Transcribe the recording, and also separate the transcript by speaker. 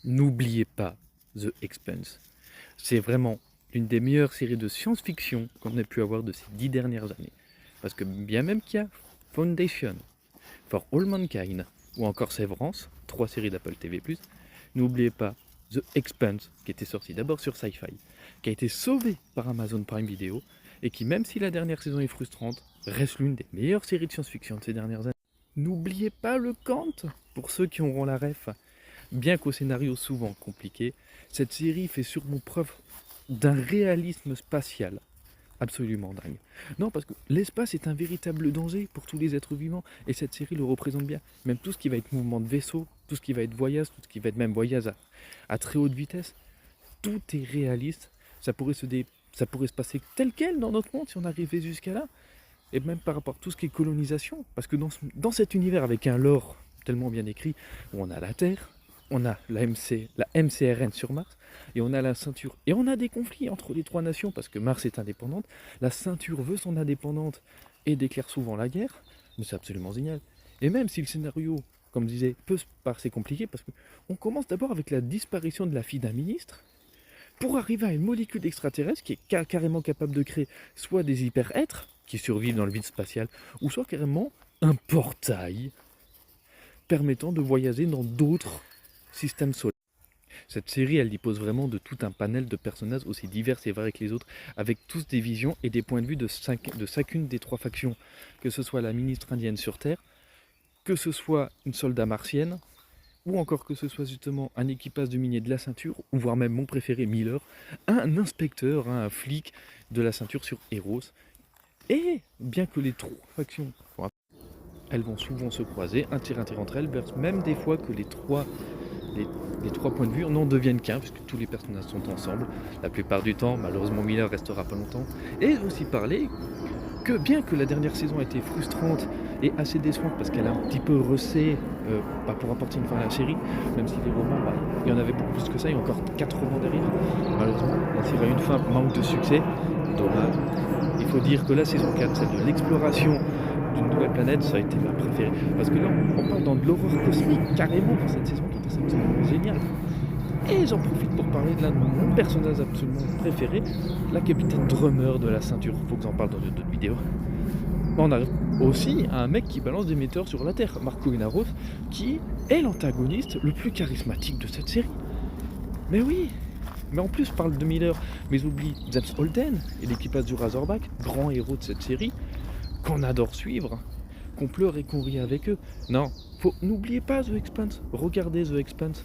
Speaker 1: N'oubliez pas The Expanse. C'est vraiment l'une des meilleures séries de science-fiction qu'on ait pu avoir de ces 10 dernières années. Parce que bien même qu'il y a Foundation, For All Mankind ou encore Severance, 3 séries d'Apple TV+, n'oubliez pas The Expanse, qui était sorti d'abord sur Sci-Fi, qui a été sauvé par Amazon Prime Video, et qui, même si la dernière saison est frustrante, reste l'une des meilleures séries de science-fiction de ces dernières années. N'oubliez pas le Kant, pour ceux qui auront la ref. Bien qu'au scénario souvent compliqué, cette série fait sûrement preuve d'un réalisme spatial absolument dingue. Non, parce que l'espace est un véritable danger pour tous les êtres vivants, et cette série le représente bien. Même tout ce qui va être mouvement de vaisseau, tout ce qui va être voyage, tout ce qui va être même voyage à très haute vitesse, tout est réaliste. Ça pourrait se passer tel quel dans notre monde si on arrivait jusqu'à là. Et même par rapport à tout ce qui est colonisation, parce que dans cet univers avec un lore tellement bien écrit, où on a la Terre, on a la MCRN sur Mars, et on a la ceinture. Et on a des conflits entre les trois nations, parce que Mars est indépendante, la ceinture veut son indépendante et déclare souvent la guerre, mais c'est absolument génial. Et même si le scénario, comme je disais, peut se passer compliqué, parce qu'on commence d'abord avec la disparition de la fille d'un ministre, pour arriver à une molécule extraterrestre qui est carrément capable de créer soit des hyper-êtres, qui survivent dans le vide spatial, ou soit carrément un portail permettant de voyager dans d'autres systèmes solaires. Cette série, elle dispose vraiment de tout un panel de personnages aussi divers et variés que les autres, avec tous des visions et des points de vue de chacune des trois factions, que ce soit la ministre indienne sur Terre, que ce soit une soldat martienne, ou encore que ce soit justement un équipage de miniers de la ceinture, ou voire même mon préféré Miller, un inspecteur, un flic de la ceinture sur Eros. Et bien que les trois factions, elles vont souvent se croiser, interagir entre elles, même des fois que les trois points de vue n'en deviennent qu'un, puisque tous les personnages sont ensemble. La plupart du temps, malheureusement Miller restera pas longtemps. Et aussi parler que bien que la dernière saison a été frustrante et assez décevante, parce qu'elle a un petit peu recé pour apporter une fin à la série, même si les romans, il y en avait beaucoup plus que ça, il y a encore 4 romans derrière. Malheureusement, la série a une fin, manque de succès, dommage. Il faut dire que la saison 4, celle de l'exploration d'une nouvelle planète, ça a été ma préférée. Parce que là, on parle dans de l'horreur cosmique, carrément, dans cette saison, qui est absolument géniale. Et j'en profite pour parler de l'un de mon personnage absolument préféré, la capitaine Drummer de la ceinture. Faut que j'en parle dans d'autres vidéos. On arrive aussi à un mec qui balance des metteurs sur la Terre, Marco Inaros, qui est l'antagoniste le plus charismatique de cette série. Mais oui, mais en plus, je parle de Miller, mais j'oublie James Holden et l'équipage du Razorback, grand héros de cette série, qu'on adore suivre, qu'on pleure et qu'on rit avec eux. Non, n'oubliez pas The Expanse, regardez The Expanse.